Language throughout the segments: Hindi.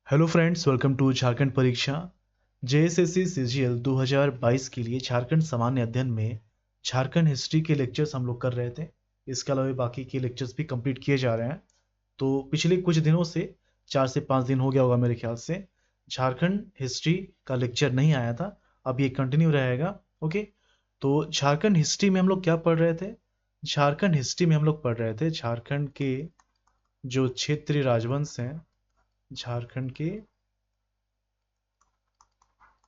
Hello friends, welcome to Jharkhand परीक्षा। जेएसएससी सीजीएल 2022 के लिए झारखंड सामान्य अध्ययन में झारखंड हिस्ट्री के लेक्चर्स हम लोग कर रहे थे। इसके अलावा बाकी के लेक्चर्स भी कंप्लीट किए जा रहे हैं। तो पिछले कुछ दिनों से 4 से 5 दिन हो गया होगा मेरे ख्याल से, झारखंड हिस्ट्री का लेक्चर नहीं आया था। अब ये कंटिन्यू रहेगा। ओके, तो झारखंड हिस्ट्री में हम लोग क्या पढ़ रहे थे? झारखंड हिस्ट्री में हम लोग पढ़ रहे थे झारखंड के जो क्षेत्रीय राजवंश हैं, झारखंड के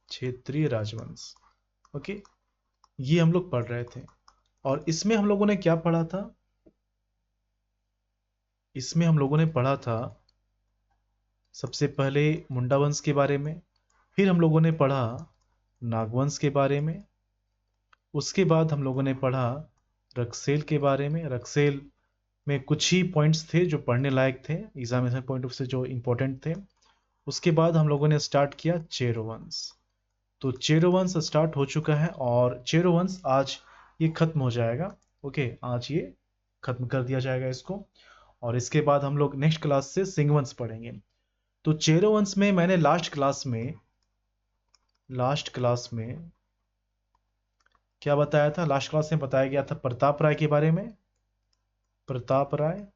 क्षेत्रीय राजवंश। ओके, ये हम लोग पढ़ रहे थे। और इसमें हम लोगों ने क्या पढ़ा था? इसमें हम लोगों ने पढ़ा था सबसे पहले मुंडा वंश के बारे में, फिर हम लोगों ने पढ़ा नागवंश के बारे में, उसके बाद हम लोगों ने पढ़ा रक्सेल के बारे में। रक्सेल में कुछ ही पॉइंट्स थे जो पढ़ने लायक थे, एग्जामिनेशन पॉइंट ऑफ से जो इंपॉर्टेंट थे। उसके बाद हम लोगों ने स्टार्ट किया चेरो वंश। तो चेरो वंश स्टार्ट हो चुका है और चेरो वंश आज ये खत्म हो जाएगा। ओके, आज ये खत्म कर दिया जाएगा इसको। और इसके बाद हम लोग नेक्स्ट क्लास से सिंह वंश पढ़ेंगे। तो चेरो वंश में मैंने लास्ट क्लास में क्या बताया था? लास्ट क्लास में बताया गया था प्रताप राय के बारे में, प्रताप राय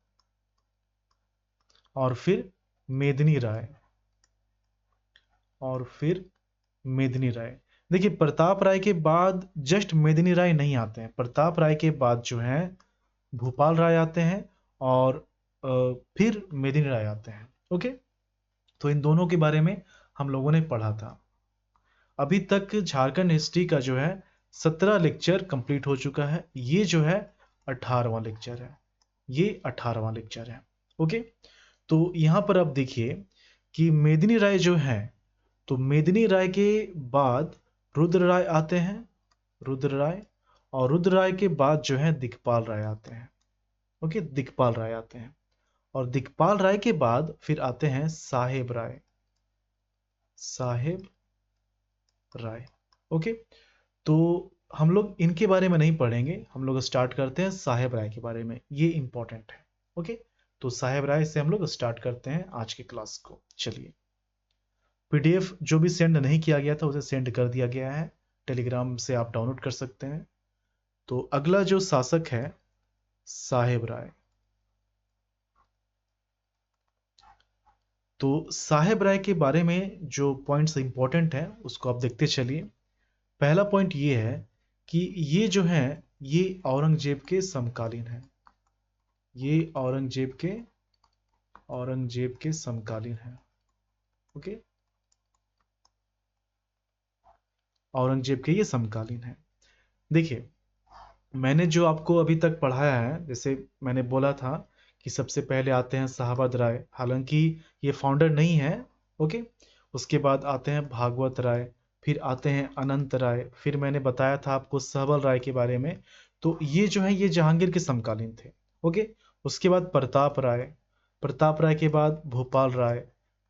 और फिर मेदिनी राय, और फिर मेदिनी राय। देखिए, प्रताप राय के बाद जस्ट मेदिनी राय नहीं आते हैं। प्रताप राय के बाद जो है भूपाल राय आते हैं और फिर मेदिनी राय आते हैं। ओके, तो इन दोनों के बारे में हम लोगों ने पढ़ा था। अभी तक झारखंड हिस्ट्री का जो है 17 लेक्चर कंप्लीट हो चुका है। ये जो है 18वां लेक्चर है। ये 18वां लेक्चर है। ओके, तो यहां पर अब देखिए कि मेदिनी राय जो है, तो मेदिनी राय के बाद रुद्र राय आते हैं, रुद्र राय, और रुद्र राय के बाद जो है दिक्पाल राय आते हैं। ओके, दिक्पाल राय आते हैं और दिक्पाल राय के बाद फिर आते हैं साहेब राय, साहेब राय। ओके, तो हम लोग इनके बारे में नहीं पढ़ेंगे, हम लोग स्टार्ट करते हैं साहेब राय के बारे में। ये इंपॉर्टेंट है। ओके, तो साहेब राय से हम लोग स्टार्ट करते हैं आज की क्लास को। चलिए, पीडीएफ जो भी सेंड नहीं किया गया था उसे सेंड कर दिया गया है, टेलीग्राम से आप डाउनलोड कर सकते हैं। तो अगला जो शासक है साहेब राय। तो साहेब राय के बारे में जो पॉइंट्स इंपॉर्टेंट है उसको आप देखते चलिए। पहला पॉइंट ये है कि ये जो है ये औरंगजेब के समकालीन है। ये औरंगजेब के समकालीन है। ओके, औरंगजेब के ये समकालीन है। देखिए, मैंने जो आपको अभी तक पढ़ाया है, जैसे मैंने बोला था कि सबसे पहले आते हैं साहबाद राय, हालांकि ये फाउंडर नहीं है। ओके, उसके बाद आते हैं भागवत राय, फिर आते हैं अनंत राय, फिर मैंने बताया था आपको सहबल राय के बारे में। तो ये जो है ये जहांगीर के समकालीन थे। ओके, उसके बाद प्रताप राय, प्रताप राय के बाद भूपाल राय,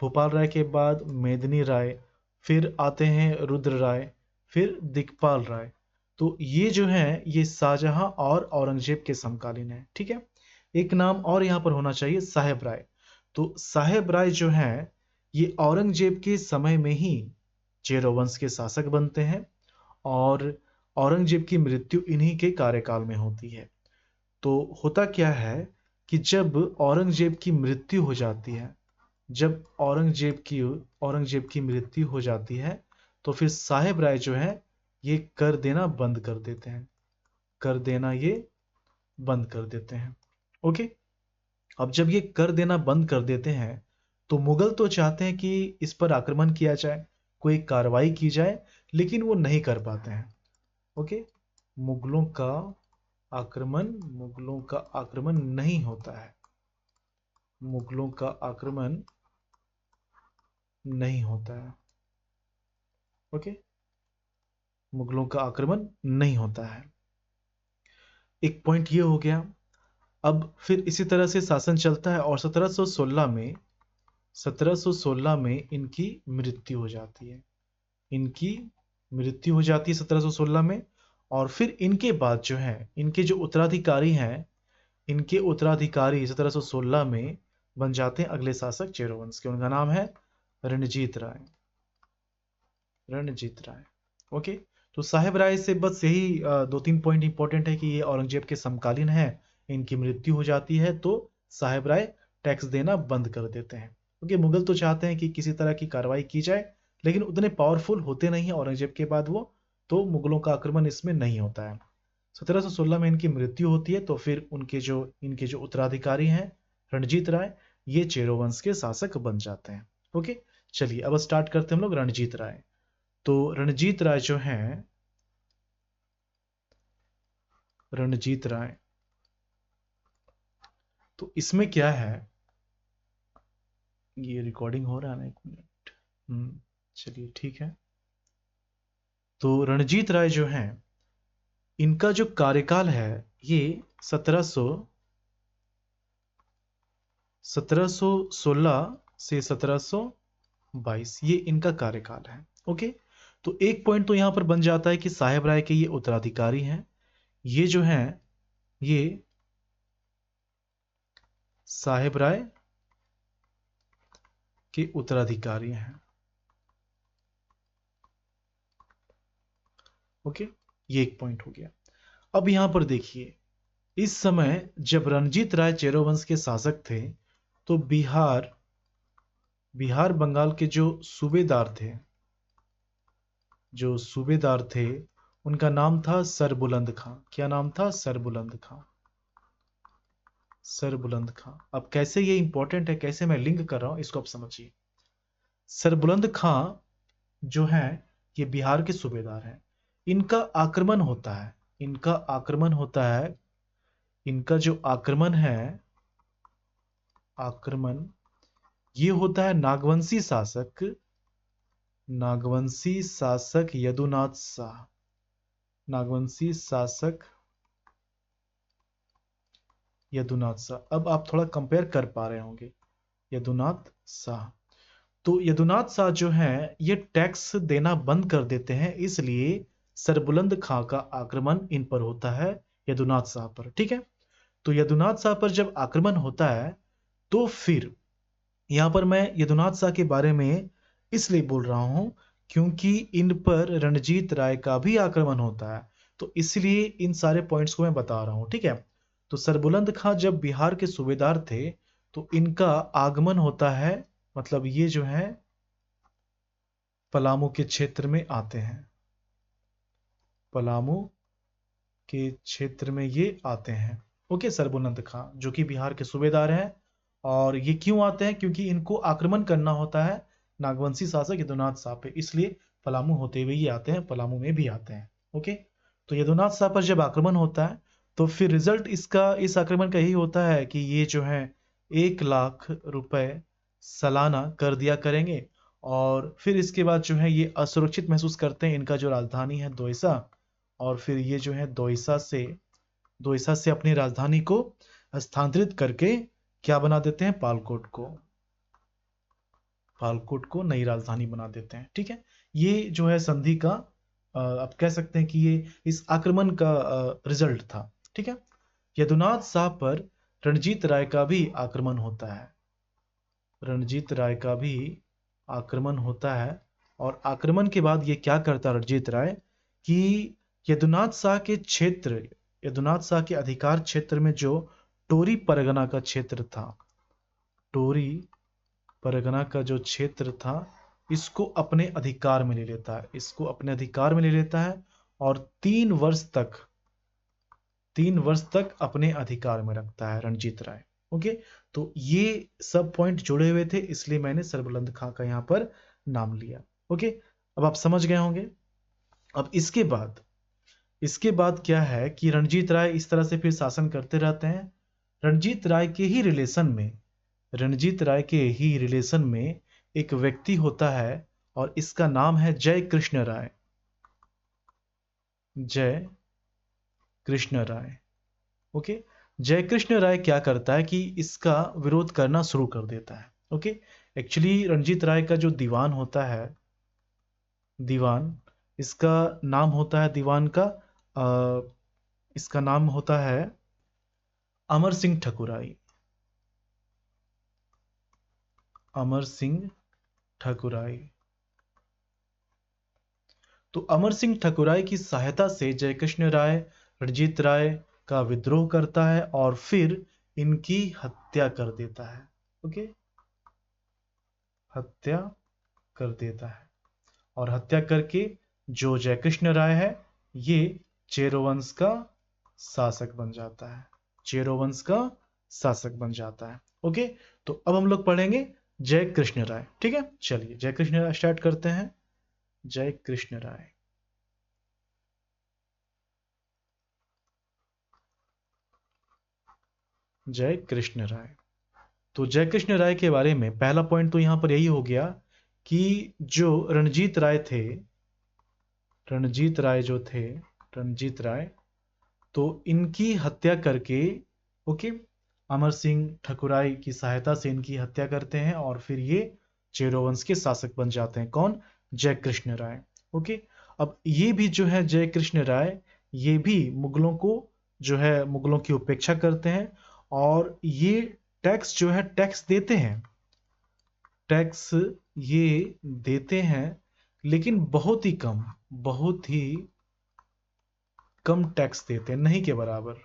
भूपाल राय के बाद मेदिनी राय, फिर आते हैं रुद्र राय, फिर दिक्पाल राय। तो ये जो है ये शाहजहां और औरंगजेब के समकालीन है। ठीक है, एक नाम और यहाँ पर होना चाहिए साहेब राय। तो साहेब राय जो है ये औरंगजेब के समय में ही चेरो वंश के शासक बनते हैं और औरंगजेब की मृत्यु इन्हीं के कार्यकाल में होती है। तो होता क्या है कि जब औरंगजेब की मृत्यु हो जाती है, जब औरंगजेब की मृत्यु हो जाती है, तो फिर साहेब राय जो है ये कर देना बंद कर देते हैं, कर देना ये बंद कर देते हैं। ओके, अब जब ये कर देना बंद कर देते हैं तो मुगल तो चाहते हैं कि इस पर आक्रमण किया जाए, कोई कार्रवाई की जाए, लेकिन वो नहीं कर पाते हैं। ओके, मुगलों का आक्रमण नहीं होता है, मुगलों का आक्रमण नहीं होता है। ओके, मुगलों का आक्रमण नहीं होता है। एक पॉइंट ये हो गया। अब फिर इसी तरह से शासन चलता है और 1716 में इनकी मृत्यु हो जाती है, इनकी मृत्यु हो जाती है 1716 में। और फिर इनके बाद जो है इनके जो उत्तराधिकारी हैं, इनके उत्तराधिकारी 1716 में बन जाते हैं अगले शासक चेरो वंश के। उनका नाम है रणजीत राय, रणजीत राय। ओके, तो साहेब राय से बस यही दो तीन पॉइंट इंपॉर्टेंट है कि ये औरंगजेब के समकालीन है, इनकी मृत्यु हो जाती है तो साहेब राय टैक्स देना बंद कर देते हैं, क्योंकि मुगल तो चाहते हैं कि किसी तरह की कार्रवाई की जाए, लेकिन उतने पावरफुल होते नहीं है औरंगजेब के बाद वो, तो मुगलों का आक्रमण इसमें नहीं होता है। 1716 में इनकी मृत्यु होती है, तो फिर इनके जो उत्तराधिकारी हैं रणजीत राय, ये चेरो वंश के शासक बन जाते हैं। ओके, चलिए अब स्टार्ट करते हैं हम लोग रणजीत राय। तो रणजीत राय जो हैं, रणजीत राय, तो इसमें क्या है, ये रिकॉर्डिंग हो रहा है ना, एक मिनट। चलिए ठीक है। तो रणजीत राय जो हैं, इनका जो कार्यकाल है ये 1716 से 1722, ये इनका कार्यकाल है। ओके, तो एक पॉइंट तो यहां पर बन जाता है कि साहेब राय के ये उत्तराधिकारी हैं, ये जो हैं ये साहेब राय के उत्तराधिकारी हैं। ओके, ये एक पॉइंट हो गया। अब यहां पर देखिए, इस समय जब रणजीत राय चेरो वंश के शासक थे, तो बिहार बंगाल के जो सूबेदार थे, उनका नाम था सरबुलंद खां। क्या नाम था? सरबुलंद खां, सरबुलंद खां। अब कैसे ये इंपॉर्टेंट है, कैसे मैं लिंक कर रहा हूं, इसको आप समझिए। सरबुलंद खां जो है, ये बिहार के सूबेदार हैं। इनका आक्रमण होता है, इनका आक्रमण होता है, इनका जो आक्रमण है, आक्रमण ये होता है नागवंशी शासक यदुनाथ शाह, नागवंशी शासक यदुनाथ शाह। अब आप थोड़ा कंपेयर कर पा रहे होंगे, यदुनाथ शाह। तो यदुनाथ शाह जो हैं, ये टैक्स देना बंद कर देते हैं, इसलिए सरबुलंद खां का आक्रमण इन पर होता है, यदुनाथ शाह पर। ठीक है, तो यदुनाथ शाह पर जब आक्रमण होता है, तो फिर यहां पर मैं यदुनाथ शाह के बारे में इसलिए बोल रहा हूं क्योंकि इन पर रणजीत राय का भी आक्रमण होता है, तो इसलिए इन सारे पॉइंट्स को मैं बता रहा हूं। ठीक है, तो सरबुलंद खां जब बिहार के सूबेदार थे, तो इनका आगमन होता है, मतलब ये जो है पलामू के क्षेत्र में आते हैं, पलामू के क्षेत्र में ये आते हैं। ओके, सरबुलंद खां जो कि बिहार के सूबेदार हैं, और ये क्यों आते हैं? क्योंकि इनको आक्रमण करना होता है नागवंशी शासक यदुनाथ शाह पे, इसलिए पलामू होते हुए ये आते हैं, पलामू में भी आते हैं। ओके, तो यदुनाथ शाह पर जब आक्रमण होता है, तो फिर रिजल्ट इस आक्रमण का यही होता है कि ये जो है 1 लाख रुपए सालाना कर दिया करेंगे, और फिर इसके बाद जो है ये असुरक्षित महसूस करते हैं। इनका जो राजधानी है दोइसा, और फिर ये जो है दोइसा से अपनी राजधानी को स्थानांतरित करके क्या बना देते हैं? पालकोट को नई राजधानी बना देते हैं। ठीक है, ये जो है संधि का आप कह सकते हैं कि ये इस आक्रमण का रिजल्ट था। ठीक है, यदुनाथ शाह पर रणजीत राय का भी आक्रमण होता है, रणजीत राय का भी आक्रमण होता है, और आक्रमण के बाद ये क्या करता है रणजीत राय कि यदुनाथ शाह के क्षेत्र, यदुनाथ शाह के अधिकार क्षेत्र में जो टोरी परगना का क्षेत्र था, टोरी परगना का जो क्षेत्र था, इसको अपने अधिकार में ले लेता है, इसको अपने अधिकार में ले लेता है, और 3 वर्ष तक अपने अधिकार में रखता है रणजीत राय। ओके, तो ये सब पॉइंट जुड़े हुए थे, इसलिए मैंने सरबुलंद खां का यहां पर नाम लिया। ओके, अब आप समझ गए होंगे। अब इसके बाद क्या है कि रणजीत राय इस तरह से फिर शासन करते रहते हैं। रणजीत राय के ही रिलेशन में, रणजीत राय के ही रिलेशन में एक व्यक्ति होता है, और इसका नाम है जय कृष्ण राय, जय कृष्ण राय। ओके, जय कृष्ण राय क्या करता है कि इसका विरोध करना शुरू कर देता है। ओके, एक्चुअली रणजीत राय का जो दीवान होता है, दीवान, इसका नाम होता है, दीवान का इसका नाम होता है अमर सिंह ठकुराई, अमर सिंह ठकुराई। तो अमर सिंह ठकुराई की सहायता से जयकृष्ण राय रणजीत राय का विद्रोह करता है और फिर इनकी हत्या कर देता है। ओके, हत्या कर देता है और हत्या करके जो जयकृष्ण राय है ये चेरो वंश का शासक बन जाता है। चेरो वंश का शासक बन जाता है। ओके, तो अब हम लोग पढ़ेंगे जय कृष्ण राय। ठीक है, चलिए जय कृष्ण राय स्टार्ट करते हैं। जय कृष्ण राय। जय कृष्ण राय। तो जय कृष्ण राय के बारे में पहला पॉइंट तो यहां पर यही हो गया कि जो रणजीत राय थे, रणजीत राय जो थे, रणजीत राय, तो इनकी हत्या करके, ओके, अमर सिंह ठकुराई की सहायता से इनकी हत्या करते हैं और फिर ये चेरो वंश के शासक बन जाते हैं। कौन? जय कृष्ण राय। ओके, अब ये भी जो है जय कृष्ण राय, ये भी मुगलों को जो है मुगलों की उपेक्षा करते हैं और ये टैक्स जो है टैक्स देते हैं, टैक्स ये देते हैं, लेकिन बहुत ही कम, बहुत ही कम टैक्स देते हैं, नहीं के बराबर।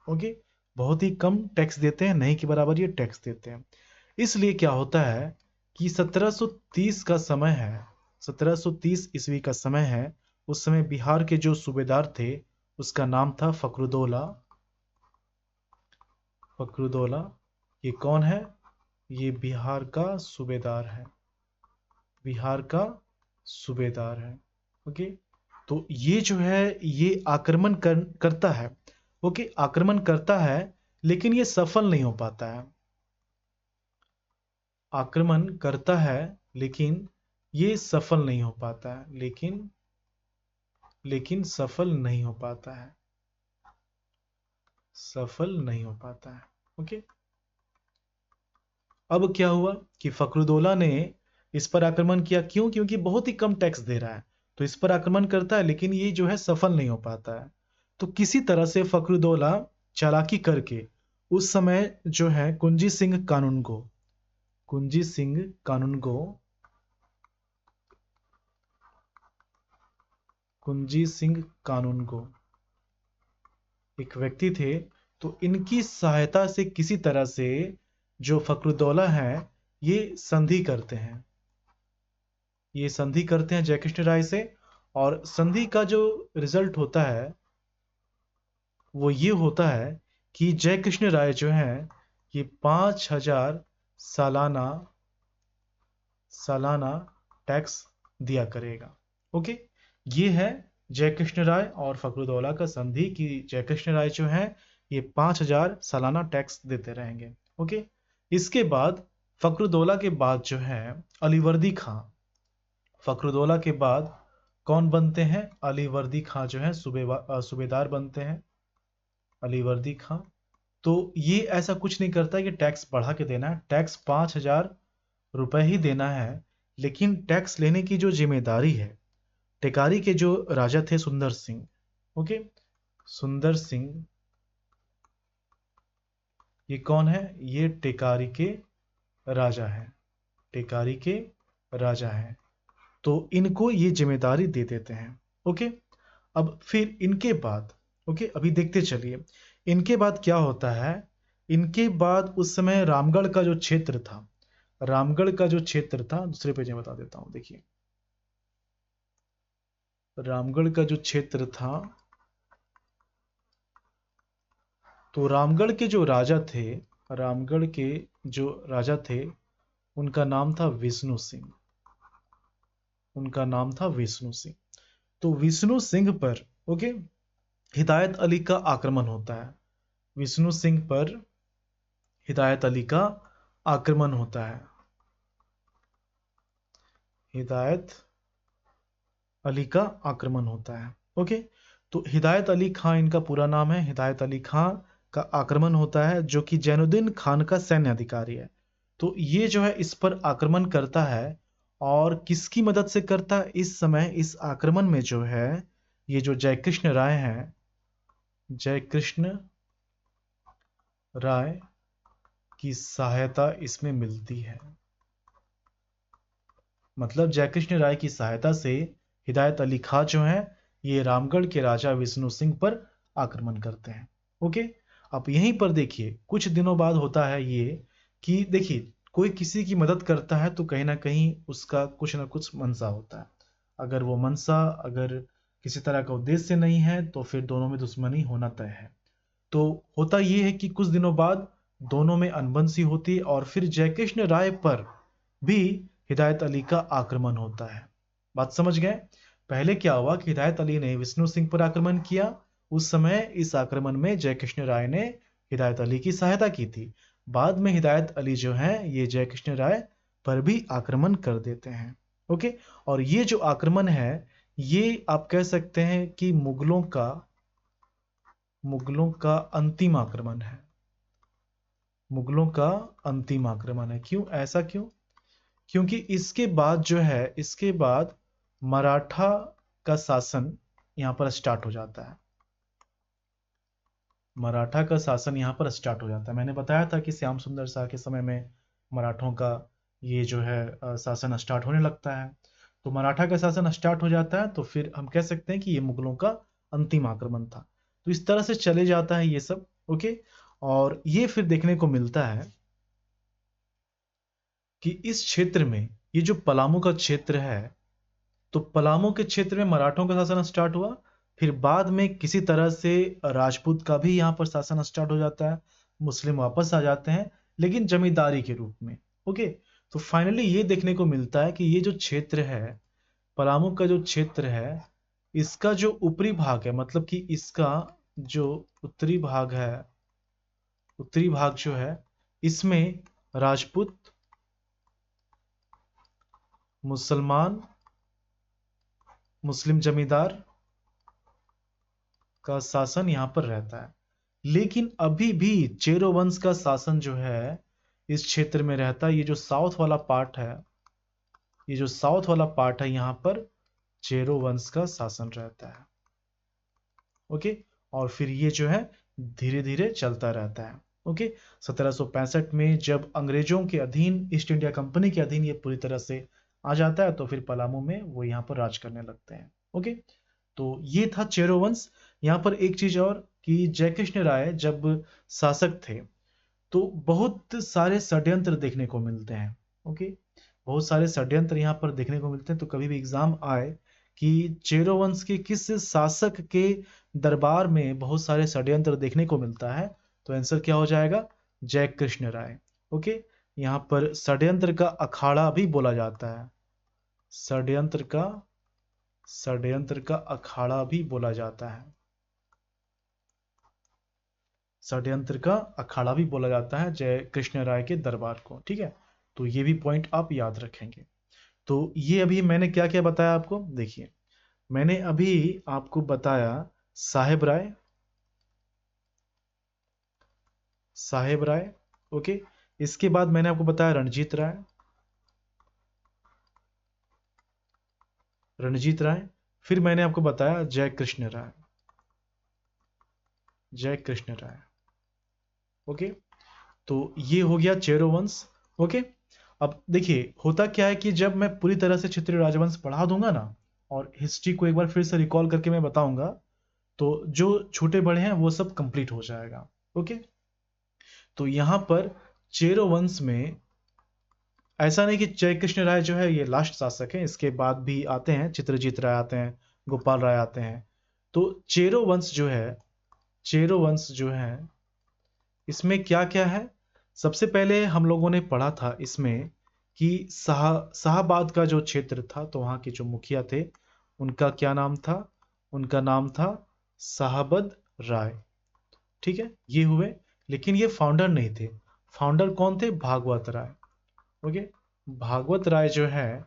ओके, बहुत ही कम टैक्स देते हैं, नहीं के बराबर ये टैक्स देते हैं। इसलिए क्या होता है कि 1730 का समय है, 1730 ईस्वी का समय है। उस समय बिहार के जो सूबेदार थे उसका नाम था फखरुद्दौला। फखरुद्दौला ये कौन है? ये बिहार का सूबेदार है, बिहार का सूबेदार है। ओके, तो ये जो है ये आक्रमण करता है। ओके, आक्रमण करता है लेकिन ये सफल नहीं हो पाता है। आक्रमण करता है लेकिन ये सफल नहीं हो पाता है, लेकिन सफल नहीं हो पाता है, सफल नहीं हो पाता है। ओके, अब क्या हुआ कि फखरुद्दौला ने इस पर आक्रमण किया। क्यों? क्योंकि बहुत ही कम टैक्स दे रहा है, तो इस पर आक्रमण करता है लेकिन ये जो है सफल नहीं हो पाता है। तो किसी तरह से फखरुद्दौला चालाकी करके उस समय जो है कुंजी सिंह कानूनगो, कुंजी सिंह कानूनगो, कुंजी सिंह कानूनगो एक व्यक्ति थे, तो इनकी सहायता से किसी तरह से जो फखरुद्दौला है ये संधि करते हैं, ये संधि करते हैं जयकृष्ण राय से। और संधि का जो रिजल्ट होता है वो ये होता है कि जयकृष्ण राय जो है ये 5,000 सालाना सालाना टैक्स दिया करेगा। ओके, ये है जयकृष्ण राय और फखरुद्दौला का संधि कि जयकृष्ण राय जो है ये 5,000 सालाना टैक्स देते रहेंगे। ओके, इसके बाद फखरुद्दौला के बाद जो है अलीवर्दी खां, फखरुद्दौला के बाद कौन बनते हैं? अलीवर्दी खां जो है सूबेदार बनते हैं, अलीवर्दी खां। तो ये ऐसा कुछ नहीं करता कि टैक्स बढ़ा के देना है, टैक्स 5,000 रुपए ही देना है, लेकिन टैक्स लेने की जो जिम्मेदारी है टेकारी के जो राजा थे सुंदर सिंह, ओके, सुंदर सिंह, ये कौन है? ये टेकारी के राजा है, टेकारी के राजा है। तो इनको ये जिम्मेदारी दे देते हैं। ओके, अब फिर इनके बाद, ओके, अभी देखते चलिए इनके बाद क्या होता है। इनके बाद उस समय रामगढ़ का जो क्षेत्र था, रामगढ़ का जो क्षेत्र था, दूसरे पेज में बता देता हूं, देखिए रामगढ़ का जो क्षेत्र था, तो रामगढ़ के जो राजा थे, रामगढ़ के जो राजा थे उनका नाम था विष्णु सिंह, उनका नाम था विष्णु सिंह। तो विष्णु सिंह पर, ओके, हिदायत अली का आक्रमण होता है, विष्णु सिंह पर हिदायत अली का आक्रमण होता है, हिदायत अली का आक्रमण होता है। ओके, तो हिदायत अली खां इनका पूरा नाम है, हिदायत अली खां का आक्रमण होता है जो कि जैनुद्दीन खान का सैन्य अधिकारी है। तो ये जो है इस पर आक्रमण करता है और किसकी मदद से करता है? इस समय इस आक्रमण में जो है ये जो जयकृष्ण राय हैं, जयकृष्ण राय की सहायता इसमें मिलती है, मतलब जयकृष्ण राय की सहायता से हिदायत अली खां जो हैं ये रामगढ़ के राजा विष्णु सिंह पर आक्रमण करते हैं। ओके, अब यहीं पर देखिए कुछ दिनों बाद होता है ये कि देखिए कोई किसी की मदद करता है तो कहीं ना कहीं उसका कुछ ना कुछ मंशा होता है। अगर वो मंशा अगर किसी तरह का उद्देश्य नहीं है तो फिर दोनों में दुश्मनी होना तय है। तो होता ये है कि कुछ दिनों बाद दोनों में अनबन सी होती है और फिर जयकृष्ण राय पर भी हिदायत अली का आक्रमण होता है। बात समझ गए? पहले क्या हुआ कि हिदायत अली ने विष्णु सिंह पर आक्रमण किया। उस समय इस आक्रमण में जयकृष्ण राय ने हिदायत अली की सहायता की थी। बाद में हिदायत अली जो है ये जयकृष्ण राय पर भी आक्रमण कर देते हैं। ओके, और ये जो आक्रमण है ये आप कह सकते हैं कि मुगलों का अंतिम आक्रमण है। मुगलों का अंतिम आक्रमण है। क्यों ऐसा क्यों? क्योंकि इसके बाद जो है इसके बाद मराठा का शासन यहां पर स्टार्ट हो जाता है। मराठा का शासन यहां पर स्टार्ट हो जाता है। मैंने बताया था कि श्याम सुंदर शाह के समय में मराठों का ये जो है शासन स्टार्ट होने लगता है। तो मराठा का शासन स्टार्ट हो जाता है तो फिर हम कह सकते हैं कि ये मुगलों का अंतिम आक्रमण था। तो इस तरह से चले जाता है ये सब। ओके, और ये फिर देखने को मिलता है कि इस क्षेत्र में ये जो पलामू का क्षेत्र है तो पलामू के क्षेत्र में मराठों का शासन स्टार्ट हुआ। फिर बाद में किसी तरह से राजपूत का भी यहाँ पर शासन स्टार्ट हो जाता है। मुस्लिम वापस आ जाते हैं लेकिन जमींदारी के रूप में। ओके, तो फाइनली ये देखने को मिलता है कि ये जो क्षेत्र है पलामू का जो क्षेत्र है इसका जो ऊपरी भाग है मतलब कि इसका जो उत्तरी भाग है उत्तरी भाग जो है इसमें राजपूत मुसलमान मुस्लिम जमींदार का शासन यहाँ पर रहता है। लेकिन अभी भी चेरो वंश का शासन जो है इस क्षेत्र में रहता है। ये जो साउथ वाला पार्ट है ये जो साउथ वाला पार्ट है यहाँ पर चेरो वंश का शासन रहता है। ओके, और फिर ये जो है धीरे धीरे चलता रहता है। ओके, 1765 में जब अंग्रेजों के अधीन ईस्ट इंडिया कंपनी के अधीन ये पूरी तरह से आ जाता है तो फिर पलामू में वो यहाँ पर राज करने लगते हैं। ओके, तो ये था चेरो वंश। यहाँ पर एक चीज और कि जयकृष्ण राय जब शासक थे तो बहुत सारे षड्यंत्र देखने को मिलते हैं। ओके, बहुत सारे षड्यंत्र यहाँ पर देखने को मिलते हैं। तो कभी भी एग्जाम आए कि चेरो वंश के किस शासक के दरबार में बहुत सारे षड्यंत्र देखने को मिलता है तो आंसर क्या हो जाएगा? जयकृष्ण राय। ओके, यहाँ पर षड्यंत्र का अखाड़ा भी बोला जाता है। षड्यंत्र का अखाड़ा भी बोला जाता है। षड्यंत्र का अखाड़ा भी बोला जाता है जय कृष्ण राय के दरबार को। ठीक है, तो ये भी पॉइंट आप याद रखेंगे। तो ये अभी मैंने क्या क्या बताया आपको, देखिए मैंने अभी आपको बताया साहेब राय। साहेब राय, ओके, इसके बाद मैंने आपको बताया रणजीत राय। रणजीत राय, फिर मैंने आपको बताया जय कृष्ण राय। जय कृष्ण राय, ओके, तो ये हो गया चेरो वंश। ओके, अब देखिए होता क्या है कि जब मैं पूरी तरह से क्षत्रिय राजवंश पढ़ा दूंगा ना और हिस्ट्री को एक बार फिर से रिकॉल करके मैं बताऊंगा तो जो छोटे बड़े हैं वो सब कंप्लीट हो जाएगा। ओके, तो यहां पर चेरो वंश में ऐसा नहीं कि जय कृष्ण राय जो है ये लास्ट शासक है, इसके बाद भी आते हैं चित्रजीत राय आते हैं, गोपाल राय आते हैं। तो चेरो वंश जो है चेरो वंश जो है इसमें क्या क्या है? सबसे पहले हम लोगों ने पढ़ा था इसमें कि शाहाबाद का जो क्षेत्र था तो वहाँ के जो मुखिया थे उनका क्या नाम था? उनका नाम था शाहाबद राय। ठीक है, ये हुए, लेकिन ये फाउंडर नहीं थे। फाउंडर कौन थे? भागवत राय। ओके, भागवत राय जो है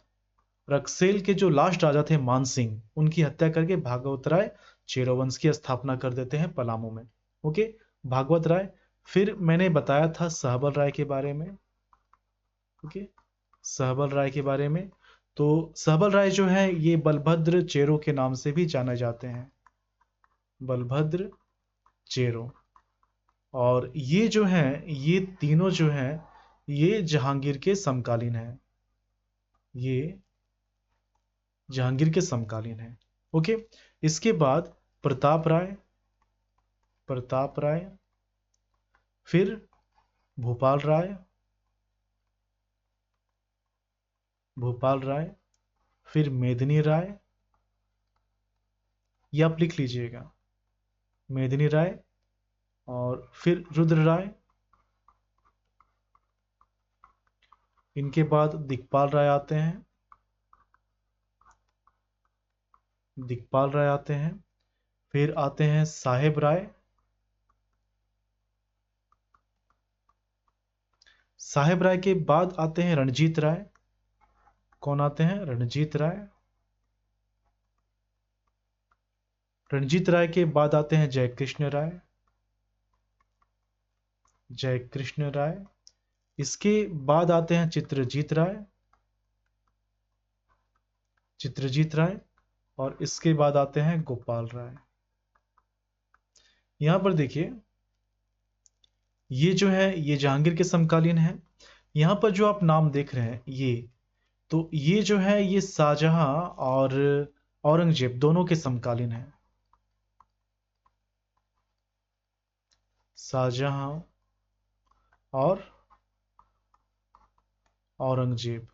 रक्सेल के जो लास्ट राजा थे मानसिंह उनकी हत्या करके भागवत राय चेरो वंश की स्थापना कर देते हैं पलामू में। ओके, भागवत राय। फिर मैंने बताया था सहबल राय के बारे में। ओके, सहबल राय के बारे में, तो सहबल राय जो है ये बलभद्र चेरो के नाम से भी जाने जाते हैं। बलभद्र चेरो, और ये जो हैं ये तीनों जो हैं ये जहांगीर के समकालीन हैं। ये जहांगीर के समकालीन है। ओके, इसके बाद प्रताप राय, फिर भूपाल राय, फिर मेदिनी राय, ये आप लिख लीजिएगा, मेदिनी राय, और फिर रुद्र राय, इनके बाद दिक्पाल राय आते हैं, फिर आते हैं साहेब राय, के बाद आते हैं रणजीत राय। कौन आते हैं? रणजीत राय। के बाद आते हैं जयकृष्ण राय। इसके बाद आते हैं चित्रजीत राय, और इसके बाद आते हैं गोपाल राय। यहां पर देखिए, ये जो है ये जहांगीर के समकालीन है। यहां पर जो आप नाम देख रहे हैं ये जो है ये शाहजहां और औरंगजेब दोनों के समकालीन है। शाहजहां और औरंगजेब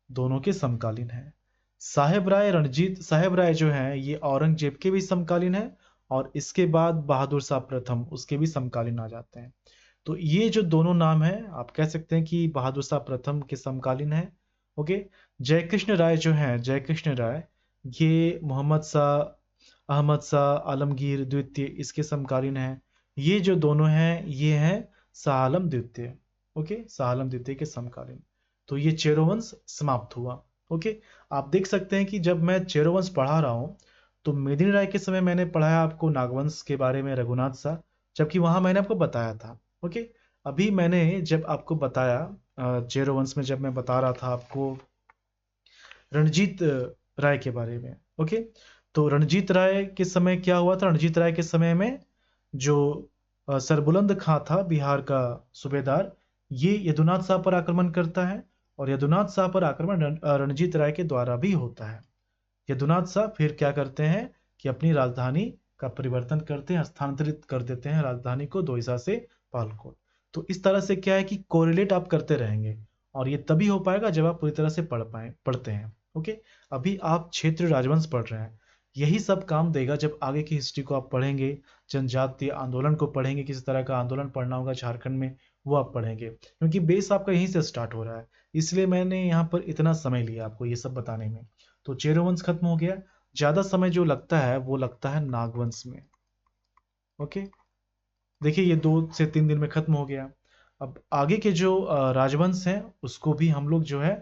दोनों के समकालीन है। साहेब राय जो है ये औरंगजेब के भी समकालीन है, और इसके बाद बहादुर शाह प्रथम उसके भी समकालीन आ जाते हैं। तो ये जो दोनों नाम है आप कह सकते हैं कि बहादुर शाह प्रथम के समकालीन है। ओके, जयकृष्ण राय ये मोहम्मद शाह, अहमद शाह, आलमगीर द्वितीय इसके समकालीन है। ये जो दोनों हैं ये हैं शाह आलम द्वितीय। ओके, शाह आलम द्वितीय के समकालीन। तो ये चेरोवंश समाप्त हुआ। ओके, आप देख सकते हैं कि जब मैं चेरोवंश पढ़ा रहा हूं तो मेदिनी राय के समय मैंने पढ़ाया आपको नागवंश के बारे में, रघुनाथ शाह, जबकि वहां मैंने आपको बताया था। ओके, अभी मैंने जब आपको बताया चेरोवंश में, जब मैं बता रहा था आपको रणजीत राय के बारे में। ओके, तो रणजीत राय के समय क्या हुआ था? रणजीत राय के समय में जो सरबुलंद खां था बिहार का सूबेदार, ये यदुनाथ शाह पर आक्रमण करता है, और यदुनाथ शाह पर आक्रमण रणजीत राय के द्वारा भी होता है। यदुनाथ शाह फिर क्या करते हैं कि अपनी राजधानी का परिवर्तन करते हैं, स्थानांतरित कर देते हैं राजधानी को दोईसा से पालकोट। तो इस तरह से क्या है कि कोरिलेट आप करते रहेंगे, और ये तभी हो पाएगा जब आप पूरी तरह से पढ़ते हैं। ओके, अभी आप क्षेत्र राजवंश पढ़ रहे हैं, यही सब काम देगा जब आगे की हिस्ट्री को आप पढ़ेंगे, जनजातीय आंदोलन को पढ़ेंगे, किसी तरह का आंदोलन पढ़ना होगा झारखंड में, वो आप पढ़ेंगे, क्योंकि बेस आपका यहीं से स्टार्ट हो रहा है। इसलिए मैंने यहाँ पर इतना समय लिया आपको ये सब बताने में। तो चेरोवंश खत्म हो गया, ज्यादा समय जो लगता है वो लगता है नागवंश में। ओके, देखिए ये 2 से 3 दिन में खत्म हो गया। अब आगे के जो राजवंश हैं उसको भी हम लोग जो है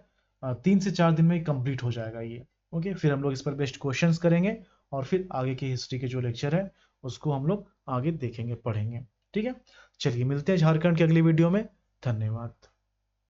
3 से 4 दिन में कंप्लीट हो जाएगा ये। ओके, फिर हम लोग इस पर बेस्ट क्वेश्चंस करेंगे, और फिर आगे की हिस्ट्री के जो लेक्चर है उसको हम लोग आगे देखेंगे, पढ़ेंगे। ठीक है, चलिए मिलते हैं झारखंड की अगली वीडियो में। धन्यवाद।